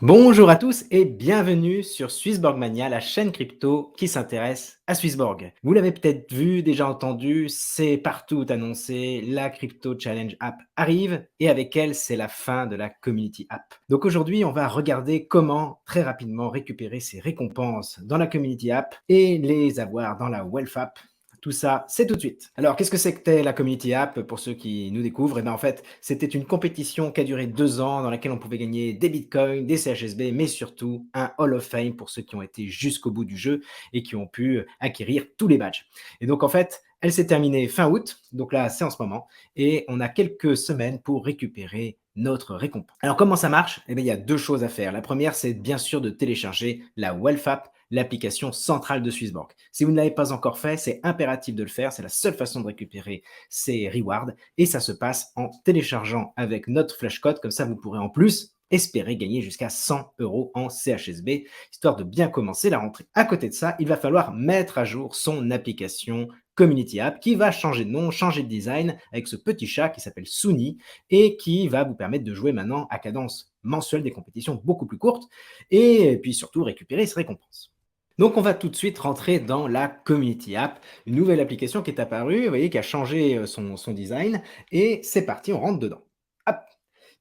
Bonjour à tous et bienvenue sur Swissborg Mania, la chaîne crypto qui s'intéresse à Swissborg. Vous l'avez peut-être vu, déjà entendu, c'est partout annoncé, la Crypto Challenge App arrive et avec elle, c'est la fin de la Community App. Donc aujourd'hui, on va regarder comment très rapidement récupérer ces récompenses dans la Community App et les avoir dans la Wealth App. Tout ça, c'est tout de suite. Alors, qu'est-ce que c'était la Community App pour ceux qui nous découvrent? Eh bien, en fait, c'était une compétition qui a duré 2 ans dans laquelle on pouvait gagner des bitcoins, des CHSB, mais surtout un Hall of Fame pour ceux qui ont été jusqu'au bout du jeu et qui ont pu acquérir tous les badges. Et donc, en fait, elle s'est terminée fin août, donc là, c'est en ce moment, et on a quelques semaines pour récupérer notre récompense. Alors, comment ça marche? Eh bien, il y a 2 choses à faire. La première, c'est bien sûr de télécharger la Wealth App, l'application centrale de Swissborg. Si vous ne l'avez pas encore fait, c'est impératif de le faire. C'est la seule façon de récupérer ces rewards et ça se passe en téléchargeant avec notre flashcode. Comme ça, vous pourrez en plus espérer gagner jusqu'à 100 € en CHSB, histoire de bien commencer la rentrée. À côté de ça, il va falloir mettre à jour son application Community App qui va changer de nom, changer de design avec ce petit chat qui s'appelle Suni et qui va vous permettre de jouer maintenant à cadence mensuelle des compétitions beaucoup plus courtes et puis surtout récupérer ses récompenses. Donc on va tout de suite rentrer dans la Community App, une nouvelle application qui est apparue, vous voyez, qui a changé son design, et c'est parti, on rentre dedans. Hop.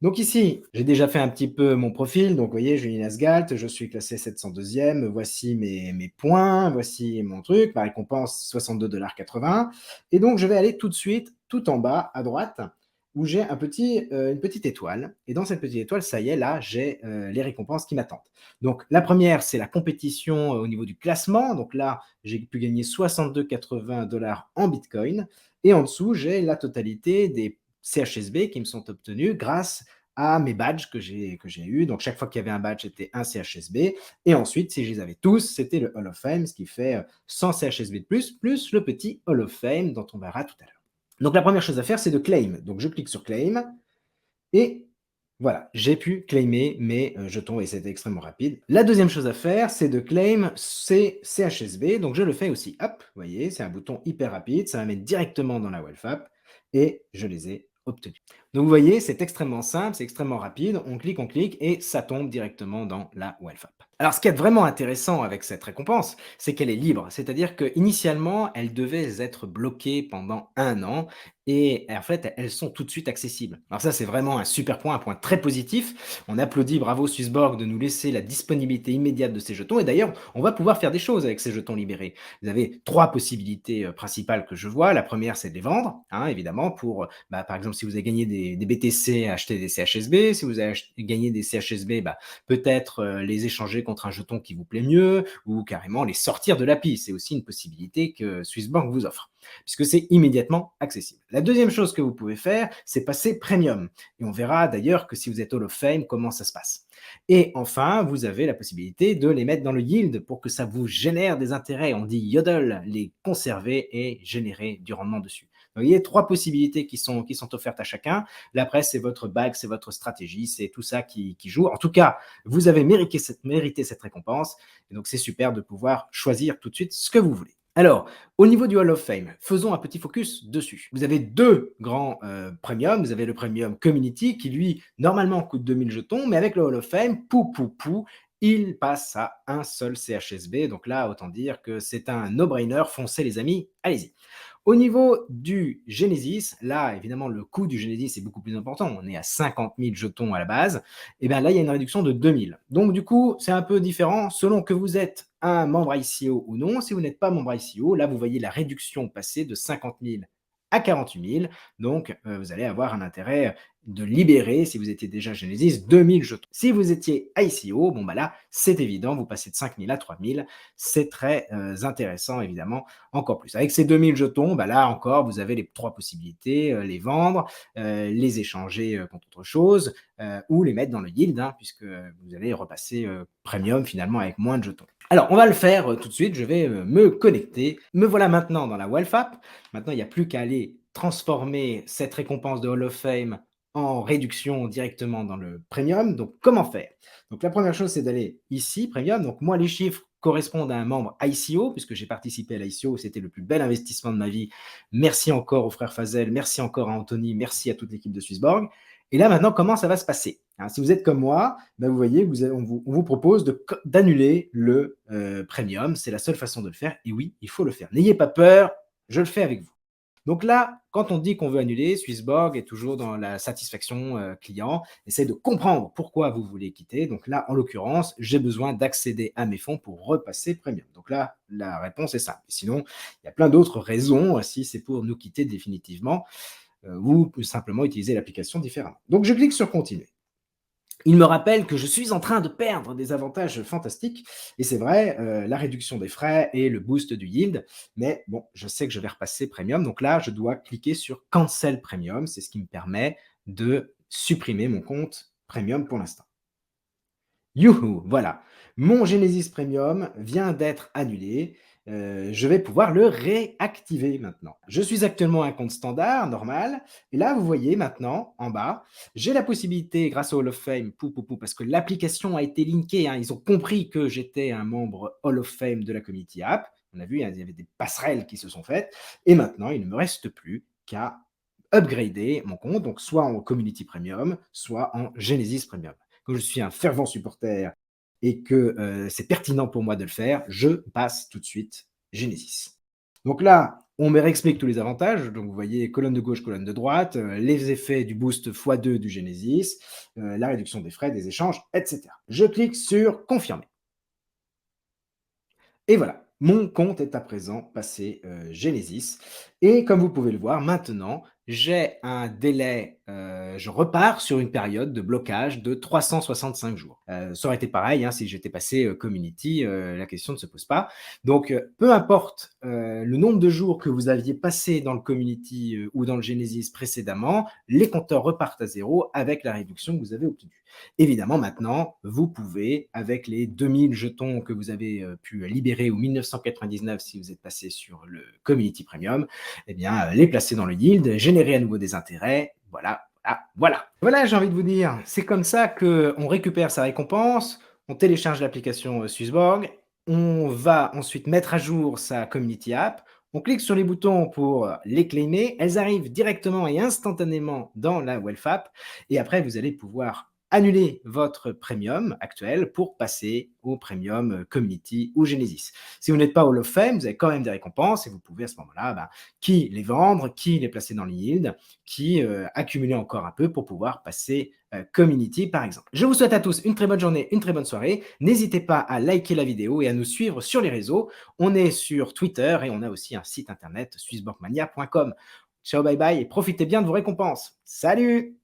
Donc ici, j'ai déjà fait un petit peu mon profil, donc vous voyez, Julien Asgalt, je suis classé 702e, voici mes points, voici mon truc, ma récompense 62,80 $, et donc je vais aller tout de suite, tout en bas, à droite, où j'ai une petite étoile, et dans cette petite étoile, ça y est, là, j'ai les récompenses qui m'attendent. Donc la première, c'est la compétition au niveau du classement. Donc là, j'ai pu gagner 62,80 $ en Bitcoin. Et en dessous, j'ai la totalité des CHSB qui me sont obtenus grâce à mes badges que j'ai eus. Donc chaque fois qu'il y avait un badge, c'était un CHSB. Et ensuite, si je les avais tous, c'était le Hall of Fame, ce qui fait 100 CHSB de plus le petit Hall of Fame dont on verra tout à l'heure. Donc la première chose à faire, c'est de claim. Donc je clique sur claim et voilà, j'ai pu claimer mes jetons et c'était extrêmement rapide. La deuxième chose à faire, c'est de claim ces CHSB. Donc je le fais aussi. Hop, vous voyez, c'est un bouton hyper rapide. Ça va mettre directement dans la Wealth App et je les ai obtenus. Donc vous voyez, c'est extrêmement simple, c'est extrêmement rapide. On clique et ça tombe directement dans la Wealth App. Alors ce qui est vraiment intéressant avec cette récompense, c'est qu'elle est libre. C'est-à-dire qu'initialement, elle devait être bloquée pendant 1 an et en fait, elles sont tout de suite accessibles. Alors ça, c'est vraiment un super point, un point très positif. On applaudit, bravo Swissborg de nous laisser la disponibilité immédiate de ces jetons. Et d'ailleurs, on va pouvoir faire des choses avec ces jetons libérés. Vous avez 3 possibilités principales que je vois. La première, c'est de les vendre, hein, évidemment, pour, par exemple, si vous avez gagné des BTC, acheter des CHSB. Si vous avez gagné des CHSB, peut-être les échanger contre un jeton qui vous plaît mieux ou carrément les sortir de l'API. C'est aussi une possibilité que Swissborg vous offre puisque c'est immédiatement accessible. La deuxième chose que vous pouvez faire, c'est passer Premium. Et on verra d'ailleurs que si vous êtes Hall of Fame, comment ça se passe. Et enfin, vous avez la possibilité de les mettre dans le yield pour que ça vous génère des intérêts. On dit YODL, les conserver et générer du rendement dessus. Donc, il y a 3 possibilités qui sont offertes à chacun. L'après, c'est votre bague, c'est votre stratégie, c'est tout ça qui joue. En tout cas, vous avez mérité cette récompense. Et donc, c'est super de pouvoir choisir tout de suite ce que vous voulez. Alors, au niveau du Hall of Fame, faisons un petit focus dessus. Vous avez 2 grands premiums. Vous avez le premium Community qui, lui, normalement coûte 2000 jetons, mais avec le Hall of Fame, il passe à un seul CHSB. Donc là, autant dire que c'est un no-brainer. Foncez les amis, allez-y. Au niveau du Genesis, là, évidemment, le coût du Genesis est beaucoup plus important. On est à 50 000 jetons à la base. Et bien là, il y a une réduction de 2000. Donc, du coup, c'est un peu différent selon que vous êtes un membre ICO ou non. Si vous n'êtes pas membre ICO, là, vous voyez la réduction passer de 50 000 à 48 000. Donc, vous allez avoir un intérêt de libérer, si vous étiez déjà Genesis, 2000 jetons. Si vous étiez ICO, là, c'est évident, vous passez de 5000 à 3000. C'est très intéressant, évidemment, encore plus. Avec ces 2000 jetons, là encore, vous avez les 3 possibilités, les vendre, les échanger contre autre chose, ou les mettre dans le yield, puisque vous allez repasser premium finalement avec moins de jetons. Alors, on va le faire tout de suite. Je vais me connecter. Me voilà maintenant dans la Wealth App. Maintenant, il n'y a plus qu'à aller transformer cette récompense de Hall of Fame en réduction directement dans le Premium. Donc, comment faire? Donc, la première chose, c'est d'aller ici, Premium. Donc, moi, les chiffres correspondent à un membre ICO, puisque j'ai participé à l'ICO. C'était le plus bel investissement de ma vie. Merci encore au frère Fazel. Merci encore à Anthony. Merci à toute l'équipe de Swissborg. Et là, maintenant, comment ça va se passer? Hein, si vous êtes comme moi, bah, vous voyez, on vous propose d'annuler le premium. C'est la seule façon de le faire. Et oui, il faut le faire. N'ayez pas peur, je le fais avec vous. Donc là, quand on dit qu'on veut annuler, Swissborg est toujours dans la satisfaction client, essaie de comprendre pourquoi vous voulez quitter. Donc là, en l'occurrence, j'ai besoin d'accéder à mes fonds pour repasser premium. Donc là, la réponse est simple. Sinon, il y a plein d'autres raisons, si c'est pour nous quitter définitivement, ou simplement utiliser l'application différemment. Donc je clique sur continuer. Il me rappelle que je suis en train de perdre des avantages fantastiques et c'est vrai, la réduction des frais et le boost du yield, mais bon, je sais que je vais repasser premium, donc là, je dois cliquer sur cancel premium, c'est ce qui me permet de supprimer mon compte premium pour l'instant. Youhou! Voilà, mon Genesis Premium vient d'être annulé, je vais pouvoir le réactiver maintenant. Je suis actuellement à un compte standard, normal et là, vous voyez maintenant, en bas, j'ai la possibilité grâce au Hall of Fame, parce que l'application a été linkée, hein, ils ont compris que j'étais un membre Hall of Fame de la Community App. On a vu, hein, il y avait des passerelles qui se sont faites et maintenant, il ne me reste plus qu'à upgrader mon compte, donc soit en Community Premium, soit en Genesis Premium. Comme je suis un fervent supporter et que c'est pertinent pour moi de le faire, je passe tout de suite Genesis. Donc là, on me réexplique tous les avantages. Donc vous voyez colonne de gauche, colonne de droite, les effets du boost x2 du Genesis, la réduction des frais, des échanges, etc. Je clique sur confirmer. Et voilà, mon compte est à présent passé Genesis. Et comme vous pouvez le voir, maintenant, j'ai un délai, je repars sur une période de blocage de 365 jours. Ça aurait été pareil, hein, si j'étais passé Community, la question ne se pose pas. Donc, peu importe le nombre de jours que vous aviez passé dans le Community ou dans le Genesis précédemment, les compteurs repartent à zéro avec la réduction que vous avez obtenue. Évidemment, maintenant, vous pouvez, avec les 2000 jetons que vous avez pu libérer ou 1999 si vous êtes passé sur le Community Premium, eh bien, les placer dans le yield, générer à nouveau des intérêts. Voilà, voilà, voilà. Voilà, j'ai envie de vous dire, c'est comme ça qu'on récupère sa récompense, on télécharge l'application Swissborg, on va ensuite mettre à jour sa Community App, on clique sur les boutons pour les claimer, elles arrivent directement et instantanément dans la Wealth App, et après, vous allez pouvoir annuler votre premium actuel pour passer au premium Community ou Genesis. Si vous n'êtes pas Hall of Fame, vous avez quand même des récompenses et vous pouvez à ce moment-là, qui les vendre, qui les placer dans le yield, qui accumuler encore un peu pour pouvoir passer Community par exemple. Je vous souhaite à tous une très bonne journée, une très bonne soirée. N'hésitez pas à liker la vidéo et à nous suivre sur les réseaux. On est sur Twitter et on a aussi un site internet swissborgmania.com. Ciao, bye bye et profitez bien de vos récompenses. Salut!